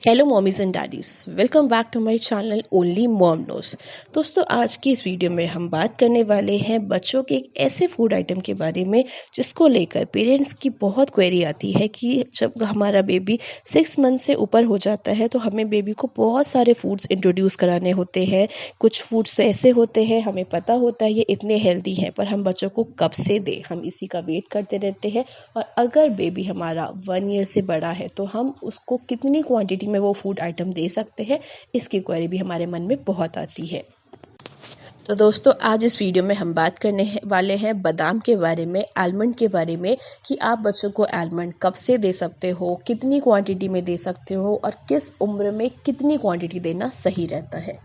Hello mommies and daddies, welcome back to my channel only mom knows. दोस्तों, आज की इस वीडियो में हम बात करने वाले हैं बच्चों के एक ऐसे फूड आइटम के बारे में जिसको लेकर पेरेंट्स की बहुत क्वेरी आती है कि जब हमारा बेबी 6 मंथ से ऊपर हो जाता है तो हमें बेबी को बहुत सारे फूड्स इंट्रोड्यूस कराने होते हैं। कुछ फूड्स तो ऐसे होते हैं हमें पता होता है ये इतने हेल्दी हैं, पर हम बच्चों को कब से दें, हम इसी का वेट करते रहते हैं। और अगर बेबी हमारा 1 ईयर से बड़ा है तो हम उसको कितनी क्वांटिटी में वो फूड आइटम दे सकते हैं, इसकी क्वेरी भी हमारे मन में बहुत आती है। तो दोस्तों, आज इस वीडियो में हम बात करने वाले हैं बादाम के बारे में, आलमंड के बारे में कि आप बच्चों को आलमंड कब से दे सकते हो, कितनी क्वांटिटी में दे सकते हो और किस उम्र में कितनी क्वांटिटी देना सही रहता है।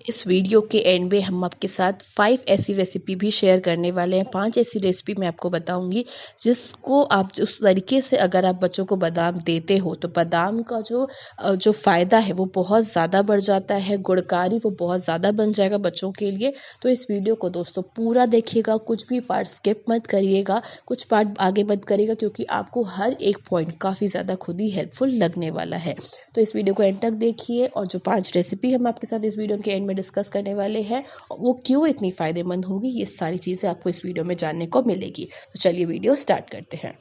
इस वीडियो के एंड में हम आपके साथ 5 ऐसी रेसिपी भी शेयर करने वाले हैं। 5 ऐसी रेसिपी मैं आपको बताऊंगी जिसको आप उस तरीके से अगर आप बच्चों को बादाम देते हो तो बादाम का जो फ़ायदा है वो बहुत ज़्यादा बढ़ जाता है, गुणकारी वो बहुत ज़्यादा बन जाएगा बच्चों के लिए। तो इस वीडियो को दोस्तों पूरा देखिएगा, कुछ भी पार्ट स्किप मत करिएगा, कुछ पार्ट आगे मत करिएगा, क्योंकि आपको हर एक पॉइंट काफ़ी ज़्यादा खुद ही हेल्पफुल लगने वाला है। तो इस वीडियो को एंड तक देखिए, और जो 5 रेसिपी हम आपके साथ इस वीडियो के एंड में डिस्कस करने वाले हैं वो क्यों इतनी फ़ायदेमंद होंगी, ये सारी चीज़ें आपको इस वीडियो में जानने को मिलेगी। तो चलिए वीडियो स्टार्ट करते हैं।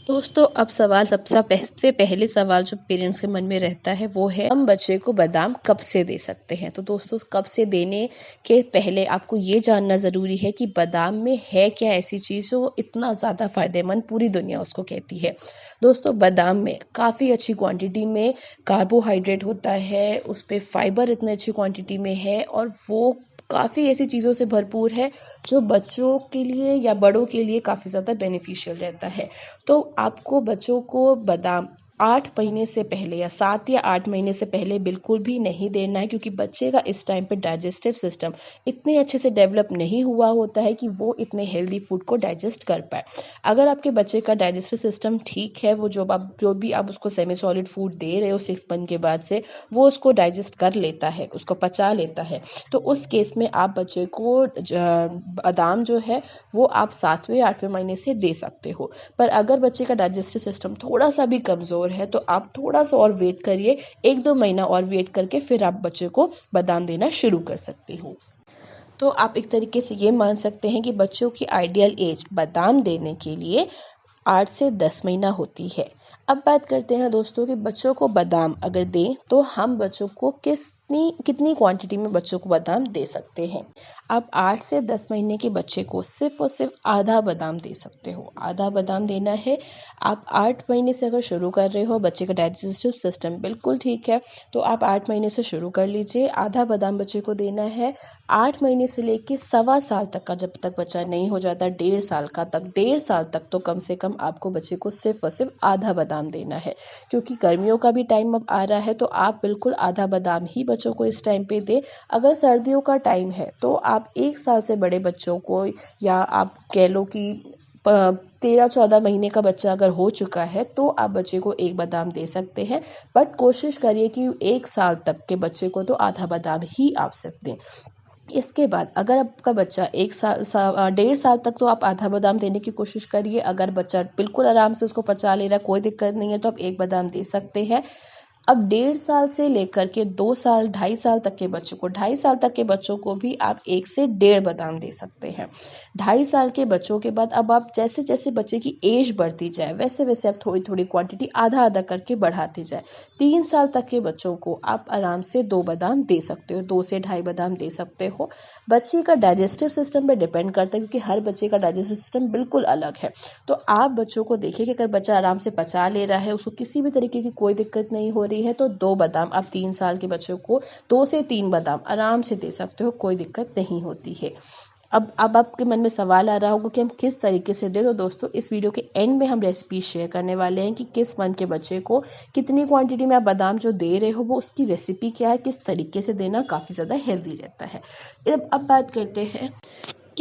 दोस्तों, अब सवाल सबसे पहले सवाल जो पेरेंट्स के मन में रहता है वो है, हम बच्चे को बादाम कब से दे सकते हैं। तो दोस्तों, कब से देने के पहले आपको ये जानना ज़रूरी है कि बादाम में है क्या ऐसी चीज़ जो इतना ज़्यादा फ़ायदेमंद पूरी दुनिया उसको कहती है। दोस्तों, बादाम में काफ़ी अच्छी क्वांटिटी में कार्बोहाइड्रेट होता है, उस पर फाइबर इतनी अच्छी क्वांटिटी में है और वो काफ़ी ऐसी चीज़ों से भरपूर है जो बच्चों के लिए या बड़ों के लिए काफ़ी ज़्यादा बेनिफिशियल रहता है। तो आपको बच्चों को बादाम 8 महीने से पहले या 7 या 8 महीने से पहले बिल्कुल भी नहीं देना है, क्योंकि बच्चे का इस टाइम पे डाइजेस्टिव सिस्टम इतने अच्छे से डेवलप नहीं हुआ होता है कि वो इतने हेल्दी फूड को डाइजेस्ट कर पाए। अगर आपके बच्चे का डाइजेस्टिव सिस्टम ठीक है, वो जो भी आप उसको सेमी सॉलिड फूड दे रहे हो 6 मंथ के बाद से, वो उसको डाइजेस्ट कर लेता है, उसको पचा लेता है, तो उस केस में आप बच्चे को बादाम जो है वो आप 7वें 8वें महीने से दे सकते हो। पर अगर बच्चे का डाइजेस्टिव सिस्टम थोड़ा सा भी कमज़ोर है तो आप थोड़ा सा और वेट करिए, 1-2 महीना और वेट करके फिर आप बच्चे को बादाम देना शुरू कर सकते हो। तो आप एक तरीके से ये मान सकते हैं कि बच्चों की आइडियल एज बादाम देने के लिए 8 से 10 महीना होती है। अब बात करते हैं दोस्तों कि बच्चों को बादाम अगर दें तो हम बच्चों को कितनी क्वांटिटी में बच्चों को बादाम दे सकते हैं। आप 8 से 10 महीने के बच्चे को सिर्फ और सिर्फ आधा बादाम दे सकते हो। आधा बादाम देना है। आप 8 महीने से अगर शुरू कर रहे हो, बच्चे का डाइजेस्टिव सिस्टम बिल्कुल ठीक है, तो आप 8 महीने से शुरू कर लीजिए। आधा बादाम बच्चे को देना है 8 महीने से लेके 1.25 साल तक का, जब तक बच्चा नहीं हो जाता 1.5 साल का तक, 1.5 साल तक तो कम से कम आपको बच्चे को सिर्फ और सिर्फ आधा बादाम देना है। क्योंकि गर्मियों का भी टाइम अब आ रहा है तो आप बिल्कुल आधा बादाम ही बच्चों को इस टाइम पे दें। अगर सर्दियों का टाइम है तो आप 1 साल से बड़े बच्चों को, या आप कह लो कि 13-14 महीने का बच्चा अगर हो चुका है तो आप बच्चे को एक बादाम दे सकते हैं। बट कोशिश करिए कि 1 साल तक के बच्चे को तो आधा बादाम ही आप सिर्फ दें। इसके बाद अगर आपका बच्चा 1.5 साल तक तो आप आधा बादाम देने की कोशिश करिए। अगर बच्चा बिल्कुल आराम से उसको पचा ले रहा है, कोई दिक्कत नहीं है, तो आप एक बादाम दे सकते हैं। अब 1.5 साल से लेकर के 2 साल 2.5 साल तक के बच्चों को, 2.5 साल तक के बच्चों को भी आप 1 से 1.5 बादाम दे सकते हैं। 2.5 साल के बच्चों के बाद अब आप जैसे जैसे बच्चे की एज बढ़ती जाए वैसे वैसे आप थोड़ी थोड़ी क्वांटिटी आधा आधा करके बढ़ाते जाए। 3 साल तक के बच्चों को आप आराम से 2 बादाम दे सकते हो, 2 से 2.5 बादाम दे सकते हो। बच्चे का डाइजेस्टिव सिस्टम पे डिपेंड करता है, क्योंकि हर बच्चे का डाइजेस्टिव सिस्टम बिल्कुल अलग है। तो आप बच्चों को देखिए कि अगर बच्चा आराम से पचा ले रहा है, उसको किसी भी तरीके की कोई दिक्कत नहीं हो रही है, तो 2 बादाम आप 3 साल के बच्चों को 2 से 3 बादाम आराम से दे सकते हो, कोई दिक्कत नहीं होती है। अब आपके मन में सवाल आ रहा होगा कि हम किस तरीके से दें। तो दोस्तों, इस वीडियो के एंड में हम रेसिपी शेयर करने वाले हैं कि किस मंथ के बच्चे को कितनी क्वांटिटी में आप बादाम जो दे रहे हो वो उसकी रेसिपी क्या है, किस तरीके से देना काफ़ी ज़्यादा हेल्दी रहता है। अब बात करते हैं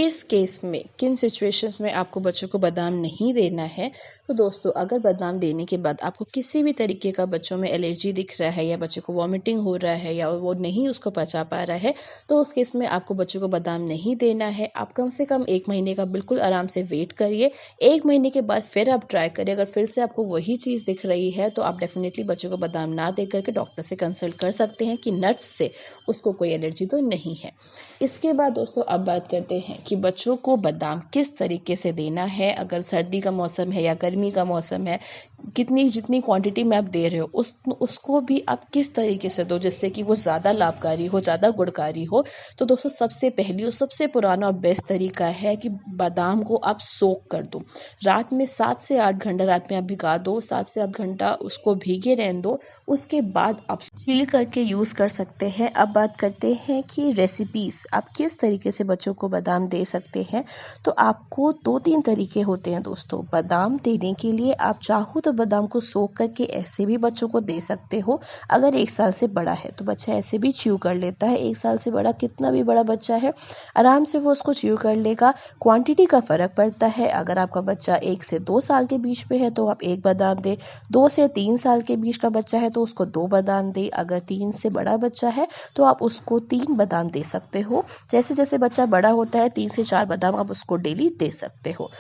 किस केस में, किन सिचुएशंस में आपको बच्चों को बादाम नहीं देना है। तो दोस्तों, अगर बादाम देने के बाद आपको किसी भी तरीके का बच्चों में एलर्जी दिख रहा है या बच्चे को वॉमिटिंग हो रहा है या वो नहीं उसको पचा पा रहा है, तो उस केस में आपको बच्चों को बादाम नहीं देना है। आप कम से कम 1 महीने का बिल्कुल आराम से वेट करिए। 1 महीने के बाद फिर आप ट्राई करिए। अगर फिर से आपको वही चीज़ दिख रही है तो आप डेफ़िनेटली बच्चों को बादाम ना दे कर के डॉक्टर से कंसल्ट कर सकते हैं कि नट्स से उसको कोई एलर्जी तो नहीं है। इसके बाद दोस्तों, अब बात करते हैं कि बच्चों को बादाम किस तरीके से देना है। अगर सर्दी का मौसम है या गर्मी का मौसम है, जितनी क्वांटिटी में आप दे रहे हो उसको भी आप किस तरीके से दो जिससे कि वो ज़्यादा लाभकारी हो, ज़्यादा गुणकारी हो। तो दोस्तों, सबसे पहली और सबसे पुराना और बेस्ट तरीका है कि बादाम को आप सोक कर दो। रात में 7 से 8 घंटा रात में आप भिगा दो, 7 से 8 घंटा उसको भीगे रहने दो। उसके बाद आप चिल करके यूज़ कर सकते हैं। अब बात करते हैं कि रेसिपीज़ आप किस तरीके से बच्चों को बादाम दे सकते हैं। तो आपको 2-3 तरीके होते हैं दोस्तों बादाम देने के लिए। आप चाहो तो बादाम को सोख करके ऐसे भी बच्चों को दे सकते हो। अगर 1 साल से बड़ा है तो बच्चा ऐसे भी च्यू कर लेता है। 1 साल से बड़ा कितना भी बड़ा बच्चा है, आराम से वो उसको च्यू कर लेगा। क्वांटिटी का फ़र्क पड़ता है। अगर आपका बच्चा 1 से 2 साल के बीच में है तो आप 1 बादाम दें। 2 से 3 साल के बीच का बच्चा है तो उसको 2 बादाम दें। अगर 3 से बड़ा बच्चा है तो आप उसको 3 बादाम दे सकते हो। जैसे जैसे बच्चा बड़ा होता है 3 से 4 बादाम आप उसको डेली दे सकते हो।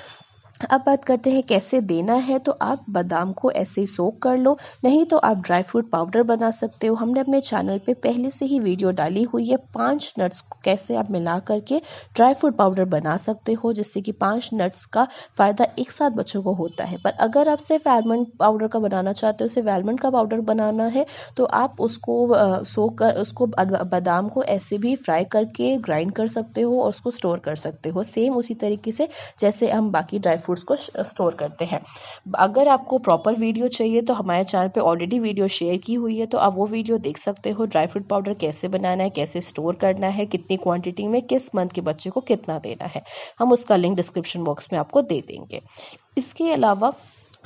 अब बात करते हैं कैसे देना है। तो आप बादाम को ऐसे ही सोक कर लो, नहीं तो आप ड्राई फ्रूट पाउडर बना सकते हो। हमने अपने चैनल पे पहले से ही वीडियो डाली हुई है 5 नट्स को कैसे आप मिला करके ड्राई फ्रूट पाउडर बना सकते हो, जिससे कि 5 नट्स का फ़ायदा एक साथ बच्चों को होता है। पर अगर आप सिर्फ आलमंड पाउडर का बनाना चाहते हो, सिर्फ आलमंड का पाउडर बनाना है, तो आप उसको सोक कर उसको बादाम को ऐसे भी फ्राई करके ग्राइंड कर सकते हो और उसको स्टोर कर सकते हो, सेम उसी तरीके से जैसे हम बाकी ड्राई फ्रूट्स को स्टोर करते हैं। अगर आपको प्रॉपर वीडियो चाहिए तो हमारे चैनल पे ऑलरेडी वीडियो शेयर की हुई है, तो आप वो वीडियो देख सकते हो। ड्राई फ्रूट पाउडर कैसे बनाना है, कैसे स्टोर करना है, कितनी क्वांटिटी में, किस मंथ के बच्चे को कितना देना है, हम उसका लिंक डिस्क्रिप्शन बॉक्स में आपको दे देंगे। इसके अलावा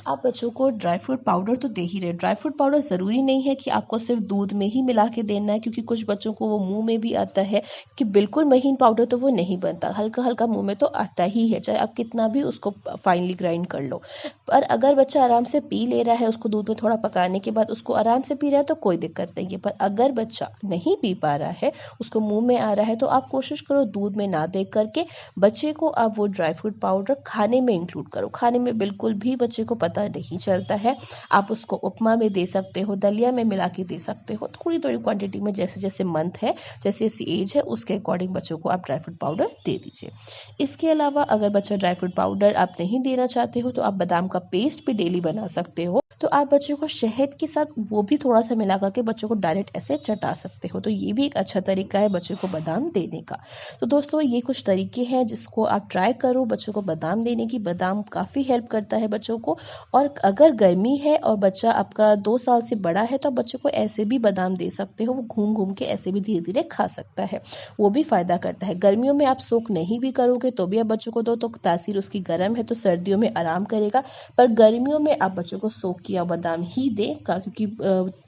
आप बच्चों को ड्राई फ्रूट पाउडर तो दे ही रहे। ड्राई फ्रूट पाउडर ज़रूरी नहीं है कि आपको सिर्फ दूध में ही मिला के देना है, क्योंकि कुछ बच्चों को वो मुंह में भी आता है कि बिल्कुल महीन पाउडर तो वो नहीं बनता, हल्का हल्का मुंह में तो आता ही है, चाहे आप कितना भी उसको फाइनली ग्राइंड कर लो। पर अगर बच्चा आराम से पी ले रहा है, उसको दूध में थोड़ा पकाने के बाद उसको आराम से पी रहा है तो कोई दिक्कत नहीं है। पर अगर बच्चा नहीं पी पा रहा है, उसको मुँह में आ रहा है, तो आप कोशिश करो दूध में ना दे करके बच्चे को आप वो ड्राई फ्रूट पाउडर खाने में इंक्लूड करो। खाने में बिल्कुल भी बच्चे को पता नहीं चलता है। आप उसको उपमा में दे सकते हो, दलिया में मिला के दे सकते हो, थोड़ी थोड़ी क्वांटिटी में, जैसे जैसे मंथ है, जैसे जैसी एज है, उसके अकॉर्डिंग बच्चों को आप ड्राई फ्रूट पाउडर दे दीजिए। इसके अलावा अगर बच्चा ड्राई फ्रूट पाउडर आप नहीं देना चाहते हो तो आप बादाम का पेस्ट भी डेली बना सकते हो। तो आप बच्चों को शहद के साथ वो भी थोड़ा सा मिला करके बच्चों को डायरेक्ट ऐसे चटा सकते हो। तो ये भी एक अच्छा तरीका है बच्चों को बादाम देने का। तो दोस्तों, ये कुछ तरीके हैं जिसको आप ट्राई करो बच्चों को बादाम देने की। बादाम काफ़ी हेल्प करता है बच्चों को। और अगर गर्मी है और बच्चा आपका 2 साल से बड़ा है तो आप बच्चों को ऐसे भी बादाम दे सकते हो। वो घूम घूम के ऐसे भी धीरे धीरे खा सकता है, वो भी फ़ायदा करता है। गर्मियों में आप सोख नहीं भी करोगे तो भी आप बच्चों को दो, तो तासीर उसकी गर्म है तो सर्दियों में आराम करेगा। पर गर्मियों में आप बच्चों को सोख किया बादाम ही दें, क्योंकि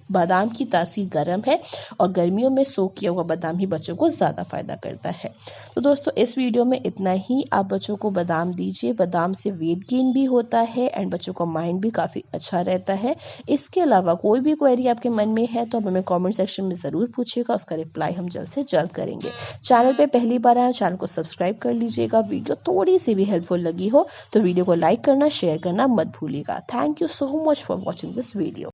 बादाम की तासीर गर्म है और गर्मियों में सोख किया हुआ बादाम ही बच्चों को ज़्यादा फ़ायदा करता है। तो दोस्तों, इस वीडियो में इतना ही। आप बच्चों को बादाम दीजिए, बादाम से वेट गेन भी होता है एंड बच्चों का माइंड भी काफ़ी अच्छा रहता है। इसके अलावा कोई भी क्वेरी आपके मन में है तो आप हमें कमेंट सेक्शन में ज़रूर पूछिएगा, उसका रिप्लाई हम जल्द से जल्द करेंगे। चैनल पे पहली बार आए, चैनल को सब्सक्राइब कर लीजिएगा। वीडियो थोड़ी सी भी हेल्पफुल लगी हो तो वीडियो को लाइक करना, शेयर करना मत भूलिएगा। Thank you so much for watching this video.